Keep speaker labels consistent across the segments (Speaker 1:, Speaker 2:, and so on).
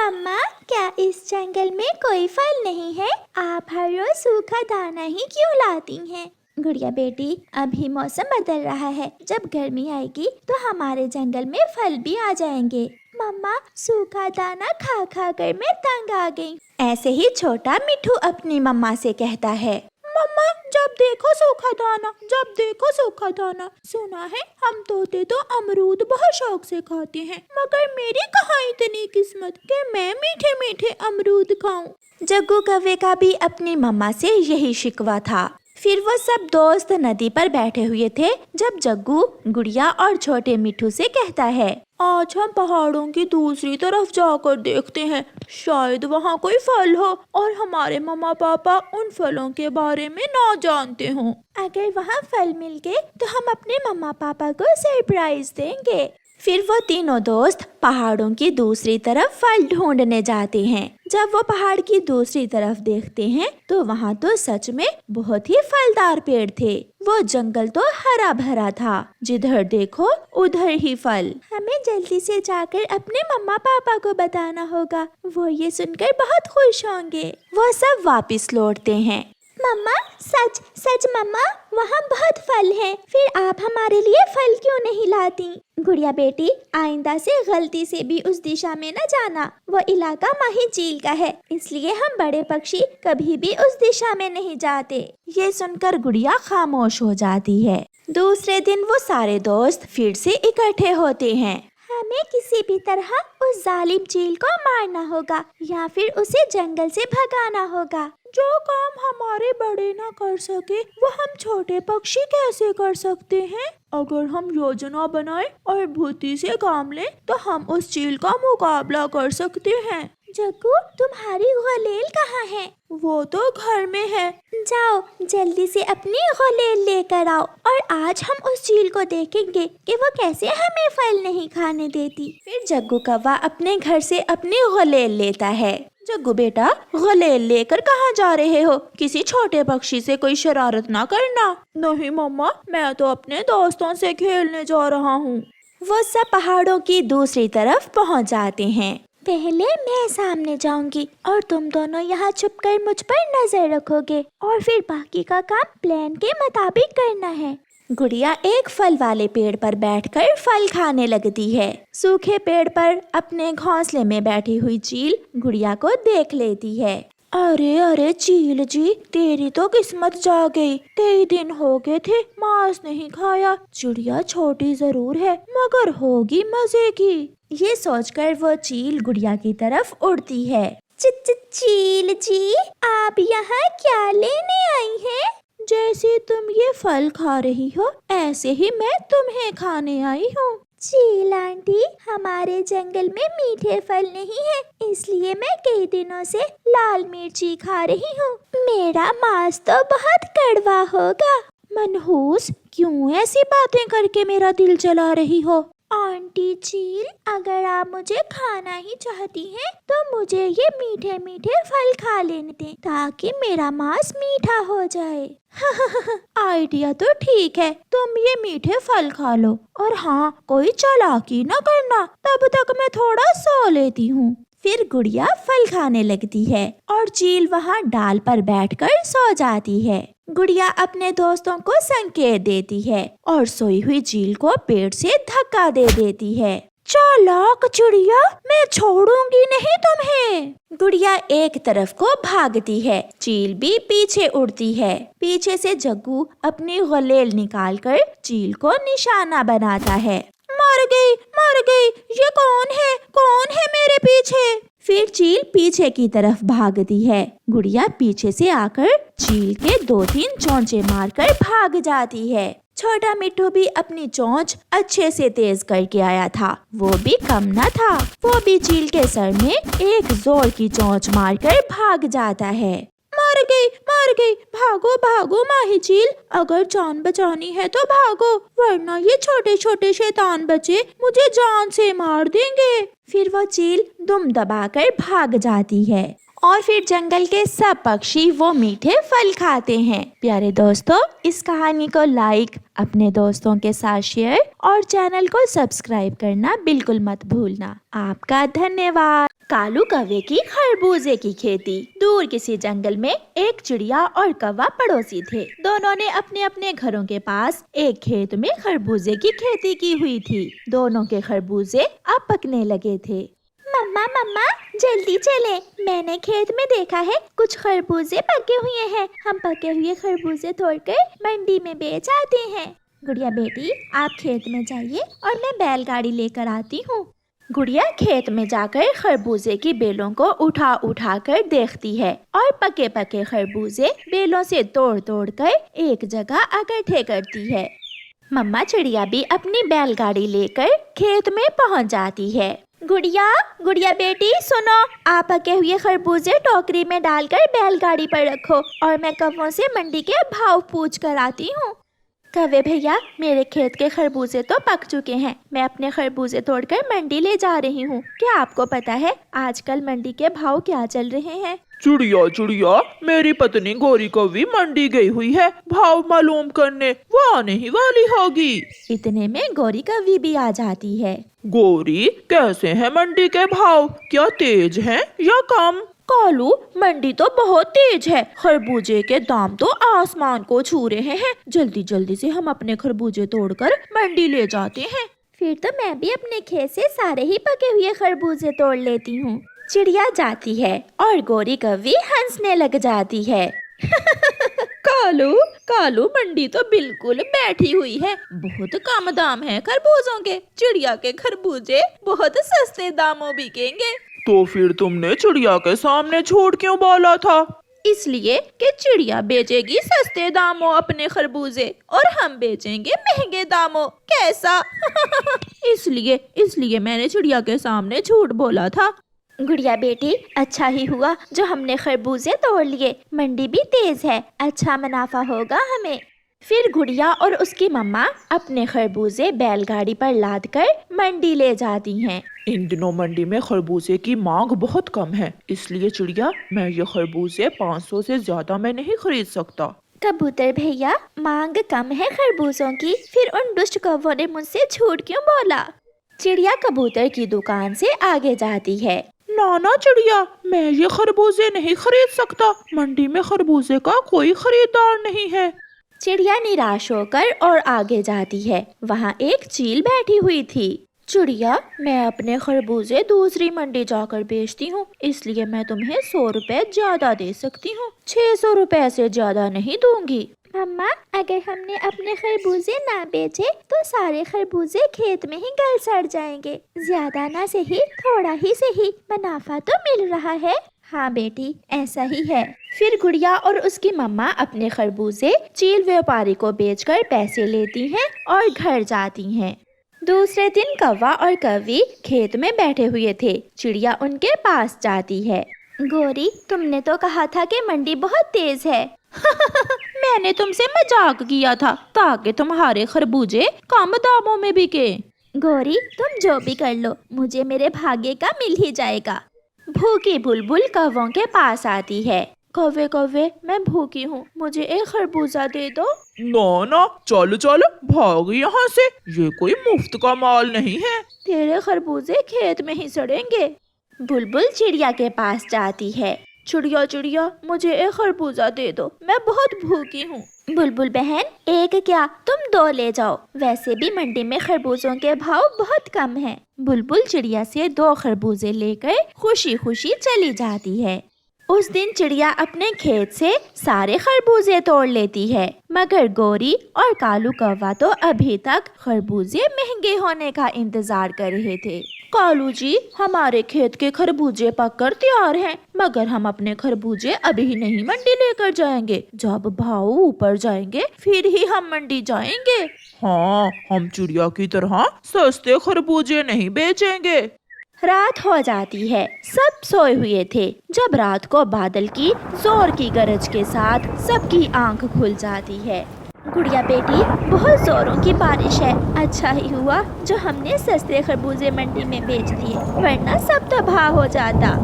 Speaker 1: मम्मा, क्या इस जंगल में कोई फल नहीं है? आप हर रोज सूखा दाना ही क्यों लाती हैं? गुड़िया बेटी, अभी मौसम बदल रहा है। जब गर्मी आएगी तो हमारे जंगल में फल भी आ जाएंगे। मम्मा, सूखा दाना खा खा कर मैं तंग आ गई। ऐसे ही छोटा मिठू अपनी मम्मा से कहता है। मम्मा, जब देखो सूखा दाना, जब देखो सूखा दाना। सुना है हम तोते तो अमरूद बहुत शौक से खाते हैं, मगर मेरी कहाँ इतनी किस्मत कि मैं मीठे मीठे अमरूद खाऊं। जग्गू कौवे का भी अपनी मम्मा से यही शिकवा था। फिर वो सब दोस्त नदी पर बैठे हुए थे जब जग्गू गुड़िया और छोटे मिठू से कहता है, आज हम पहाड़ों की दूसरी तरफ जाकर देखते हैं, शायद वहाँ कोई फल हो और हमारे मम्मा पापा उन फलों के बारे में ना जानते हों। अगर वहाँ फल मिल गए तो हम अपने मम्मा पापा को सरप्राइज देंगे। फिर वो तीनों दोस्त पहाड़ों की दूसरी तरफ फल ढूंढने जाते हैं। जब वो पहाड़ की दूसरी तरफ देखते हैं तो वहाँ तो सच में बहुत ही फलदार पेड़ थे। वो जंगल तो हरा भरा था, जिधर देखो उधर ही फल। हमें जल्दी से जाकर अपने मम्मा पापा को बताना होगा, वो ये सुनकर बहुत खुश होंगे। वो सब वापस लौटते हैं। मम्मा, सच सच मम्मा, वहाँ बहुत फल हैं। फिर आप हमारे लिए फल क्यों नहीं लाती? गुड़िया बेटी, आइंदा से गलती से भी उस दिशा में न जाना। वो इलाका माही झील का है, इसलिए हम बड़े पक्षी कभी भी उस दिशा में नहीं जाते। ये सुनकर गुड़िया खामोश हो जाती है। दूसरे दिन वो सारे दोस्त फिर से इकट्ठे होते हैं। हमें किसी भी तरह उस जालिम चील को मारना होगा या फिर उसे जंगल से भगाना होगा। जो काम हमारे बड़े ना कर सके वो हम छोटे पक्षी कैसे कर सकते हैं? अगर हम योजना बनाए और बुद्धि से काम लें तो हम उस चील का मुकाबला कर सकते हैं। जग्गू, तुम्हारी गुलेल कहाँ है? वो तो घर में है। जाओ जल्दी से अपनी गुलेल लेकर आओ और आज हम उस चील को देखेंगे कि वो कैसे हमें फल नहीं खाने देती। फिर जग्गू कौवा अपने घर से अपनी गुलेल लेता है। जग्गू बेटा, गुलेल लेकर कहाँ जा रहे हो? किसी छोटे पक्षी से कोई शरारत ना करना। नहीं मम्मा, मैं तो अपने दोस्तों से खेलने जा रहा हूँ। वो सब पहाड़ों की दूसरी तरफ पहुँच जाते हैं। पहले मैं सामने जाऊंगी और तुम दोनों यहाँ छुपकर मुझ पर नजर रखोगे और फिर बाकी का काम प्लान के मुताबिक करना है। गुड़िया एक फल वाले पेड़ पर बैठकर फल खाने लगती है। सूखे पेड़ पर अपने घोंसले में बैठी हुई चील गुड़िया को देख लेती है। अरे अरे चील जी, तेरी तो किस्मत जा गई। कई दिन हो गए थे मांस नहीं खाया। चिड़िया छोटी जरूर है मगर होगी मजे की। ये सोचकर वो चील गुड़िया की तरफ उड़ती है। चील जी, आप यहाँ क्या लेने आई हैं? जैसे तुम ये फल खा रही हो ऐसे ही मैं तुम्हें खाने आई हूँ। चील आंटी, हमारे जंगल में मीठे फल नहीं है, इसलिए मैं कई दिनों से लाल मिर्ची खा रही हूँ। मेरा मांस तो बहुत कड़वा होगा। मनहूस, क्यों ऐसी बातें करके मेरा दिल जला रही हो? आंटी चील, अगर आप मुझे खाना ही चाहती हैं तो मुझे ये मीठे मीठे फल खा लेने दें ताकि मेरा मांस मीठा हो जाए। आइडिया तो ठीक है, तुम ये मीठे फल खा लो और हाँ, कोई चालाकी न करना, तब तक मैं थोड़ा सो लेती हूँ। फिर गुड़िया फल खाने लगती है और चील वहाँ डाल पर बैठकर सो जाती है। गुड़िया अपने दोस्तों को संकेत देती है और सोई हुई चील को पेड़ से धक्का दे देती है। चालाक चिड़िया, मैं छोड़ूंगी नहीं तुम्हें। गुड़िया एक तरफ को भागती है, चील भी पीछे उड़ती है। पीछे से जग्गू अपनी गुलेल निकालकर चील को निशाना बनाता है। मर गई, ये कौन है मेरे पीछे? फिर चील पीछे की तरफ भागती है। गुड़िया पीछे से आकर चील के 2-3 चोंचे मारकर भाग जाती है। छोटा मिट्टू भी अपनी चोंच अच्छे से तेज करके आया था, वो भी कम न था। वो भी चील के सर में एक जोर की चोंच मारकर भाग जाता है। मर गई, भागो माही चील, अगर जान बचानी है तो भागो, वरना ये छोटे छोटे शैतान बच्चे मुझे जान से मार देंगे। फिर वो चील दुम दबाकर भाग जाती है اور پھر جنگل کے سب پکشی وہ میٹھے پھل کھاتے ہیں۔ پیارے دوستو، اس کہانی کو لائک، اپنے دوستوں کے ساتھ شیئر اور چینل کو سبسکرائب کرنا بالکل مت بھولنا۔ آپ کا دھنیہ واد۔ کالو کوے کی خربوزے کی کھیتی۔ دور کسی جنگل میں ایک چڑیا اور کوا پڑوسی تھے۔ دونوں نے اپنے اپنے گھروں کے پاس ایک کھیت میں خربوزے کی کھیتی کی ہوئی تھی۔ دونوں کے خربوزے اب پکنے لگے تھے۔ مما جلدی چلیں، میں نے کھیت میں دیکھا ہے کچھ خربوزے پکے ہوئے ہیں، ہم پکے ہوئے خربوزے توڑ کر منڈی میں بیچ آتے ہیں۔ گڑیا بیٹی، آپ کھیت میں جائیے اور میں بیل گاڑی لے کر آتی ہوں۔ گڑیا کھیت میں جا کر خربوزے کی بیلوں کو اٹھا اٹھا کر دیکھتی ہے اور پکے پکے خربوزے بیلوں سے توڑ توڑ کر ایک جگہ اکٹھے کرتی ہے۔ مما چڑیا بھی اپنی بیل گاڑی لے کر کھیت میں پہنچ جاتی ہے۔ گڑیا بیٹی سنو، آپ پکے ہوئے خربوزے ٹوکری میں ڈال کر بیل گاڑی پر رکھو اور میں کووں سے منڈی کے بھاؤ پوچھ کر آتی ہوں۔ کوے بھیا، میرے کھیت کے خربوزے تو پک چکے ہیں، میں اپنے خربوزے توڑ کر منڈی لے جا رہی ہوں۔ کیا آپ کو پتا ہے آج کل منڈی کے بھاؤ کیا چل رہے ہیں؟
Speaker 2: چڑیا، میری پتنی گوری کوی منڈی گئی ہوئی ہے بھاؤ معلوم کرنے، وہ آنے ہی والی ہوگی۔
Speaker 1: اتنے میں گوری کوی بھی آ جاتی ہے۔
Speaker 2: گوری، کیسے ہیں منڈی کے بھاؤ؟ کیا تیز ہیں یا کم؟
Speaker 1: کالو، منڈی تو بہت تیز ہے، خربوزے کے دام تو آسمان کو چھو رہے ہیں۔ جلدی جلدی سے ہم اپنے خربوزے توڑ کر منڈی لے جاتے ہیں۔ پھر تو میں بھی اپنے کھیت سے سارے ہی پکے ہوئے خربوزے توڑ لیتی ہوں۔ چڑیا جاتی ہے اور گوری کوی ہنسنے لگ جاتی ہے۔ کالو منڈی تو بالکل بیٹھی ہوئی ہے، بہت کم دام ہے خربوزوں کے، چڑیا کے خربوزے بہت سستے داموں بکیں گے۔
Speaker 2: تو پھر تم نے چڑیا کے سامنے جھوٹ کیوں بولا تھا؟
Speaker 1: اس لیے کہ چڑیا بیچے گی سستے داموں اپنے خربوزے اور ہم بیچیں گے مہنگے داموں، کیسا؟ اس لیے میں نے چڑیا کے سامنے جھوٹ بولا تھا۔ گڑیا بیٹی، اچھا ہی ہوا جو ہم نے خربوزے توڑ لیے، منڈی بھی تیز ہے، اچھا منافع ہوگا ہمیں۔ پھر گڑیا اور اس کی مما اپنے خربوزے بیل گاڑی پر لاد کر منڈی لے جاتی ہیں۔
Speaker 2: ان دنوں منڈی میں خربوزے کی مانگ بہت کم ہے، اس لیے چڑیا، میں یہ خربوزے 500 سے زیادہ میں نہیں خرید سکتا۔
Speaker 1: کبوتر بھیا، مانگ کم ہے خربوزوں کی، پھر ان دشت کووں نے مجھ سے جھوٹ کیوں بولا؟ چڑیا کبوتر کی دکان سے آگے جاتی ہے۔
Speaker 2: نانا چڑیا، میں یہ خربوزے نہیں خرید سکتا، منڈی میں خربوزے کا کوئی خریدار نہیں ہے۔
Speaker 1: چڑیا نراش ہو کر اور آگے جاتی ہے، وہاں ایک چیل بیٹھی ہوئی تھی۔ چڑیا، میں اپنے خربوزے دوسری منڈی جا کر بیچتی ہوں، اس لیے میں تمہیں 100 روپے زیادہ دے سکتی ہوں، 600 روپے سے زیادہ نہیں دوں گی۔ مما، اگر ہم نے اپنے خربوزے نہ بیچے تو سارے خربوزے کھیت میں ہی گل سڑ جائیں گے، زیادہ نہ صحیح تھوڑا ہی صحیح، منافع تو مل رہا ہے۔ ہاں بیٹی، ایسا ہی ہے۔ پھر گڑیا اور اس کی مما اپنے خربوزے چیل ویپاری کو بیچ کر پیسے لیتی ہیں اور گھر جاتی ہیں۔ دوسرے دن کوا اور کوی کھیت میں بیٹھے ہوئے تھے۔ چڑیا ان کے پاس جاتی ہے۔ گوری، تم نے تو کہا تھا کہ منڈی بہت تیز ہے۔
Speaker 2: میں نے تم سے مذاق کیا تھا تاکہ تمہارے خربوزے کم داموں میں بکے۔
Speaker 1: گوری، تم جو بھی کر لو، مجھے میرے بھاگے کا مل ہی جائے گا۔ بھوکی بلبل کووں کے پاس آتی ہے۔ کوے، میں بھوکی ہوں، مجھے ایک خربوزہ دے دو۔
Speaker 2: نا، چل بھاگ یہاں سے، یہ کوئی مفت کا مال نہیں ہے۔
Speaker 1: تیرے خربوزے کھیت میں ہی سڑیں گے۔ بلبل چڑیا کے پاس جاتی ہے۔ چڑیا، مجھے ایک خربوزہ دے دو، میں بہت بھوکی ہوں۔ بلبل بہن، ایک کیا، تم 2 لے جاؤ، ویسے بھی منڈی میں خربوزوں کے بھاؤ بہت کم ہیں۔ بلبل چڑیا سے 2 خربوزے لے کر خوشی خوشی چلی جاتی ہے۔ اس دن چڑیا اپنے کھیت سے سارے خربوزے توڑ لیتی ہے، مگر گوری اور کالو کوا تو ابھی تک خربوزے مہنگے ہونے کا انتظار کر رہے تھے۔ کالو جی، ہمارے کھیت کے خربوزے پک کر تیار ہیں، مگر ہم اپنے خربوزے ابھی نہیں منڈی لے کر جائیں گے، جب بھاؤ اوپر جائیں گے پھر ہی ہم منڈی جائیں گے۔
Speaker 2: ہاں، ہم چڑیا کی طرح سستے خربوزے نہیں بیچیں گے۔
Speaker 1: رات ہو جاتی ہے، سب سوئے ہوئے تھے، جب رات کو بادل کی زور کی گرج کے ساتھ سب کی آنکھ کھل جاتی ہے۔ گڑیا بیٹی، بہت زوروں کی بارش ہے، اچھا ہی ہوا جو ہم نے سستے خربوزے منڈی میں بیچ دیے، ورنہ سب تباہ ہو جاتا۔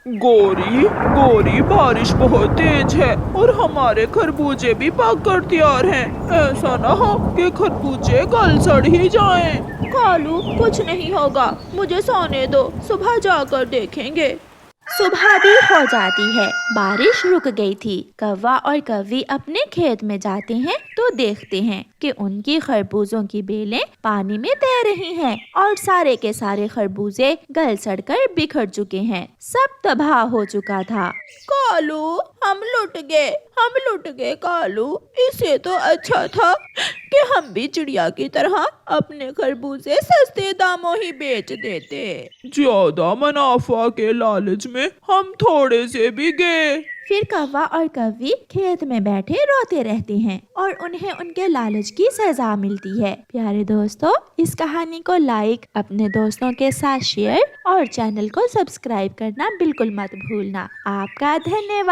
Speaker 2: गोरी गोरी, बारिश बहुत तेज है और हमारे खरबूजे भी पक कर तैयार हैं। ऐसा ना हो कि खरबूजे गल सड़ ही जाएं। कालू, कुछ नहीं होगा, मुझे सोने दो, सुबह जाकर देखेंगे।
Speaker 1: सुबह भी हो जाती है, बारिश रुक गई थी। कौवा और कौवी अपने खेत में जाते हैं तो देखते हैं कि उनकी खरबूजों की बेलें पानी में तैर रही हैं और सारे के सारे खरबूजे गल सड़कर बिखर चुके हैं। सब तबाह हो चुका था।
Speaker 2: कालू, हम लुट गए कालू। इससे तो अच्छा था कि हम भी चिड़िया की तरह अपने खरबूजे सस्ते दामों ही बेच देते। ज्यादा मुनाफा के लालच में हम थोड़े से भी गए।
Speaker 1: फिर कौवा और कौवी खेत में बैठे रोते रहते हैं और उन्हें उनके लालच की सजा मिलती है। प्यारे दोस्तों, इस कहानी को लाइक, अपने दोस्तों के साथ शेयर और चैनल को सब्सक्राइब करना बिल्कुल मत भूलना। आपका धन्यवाद।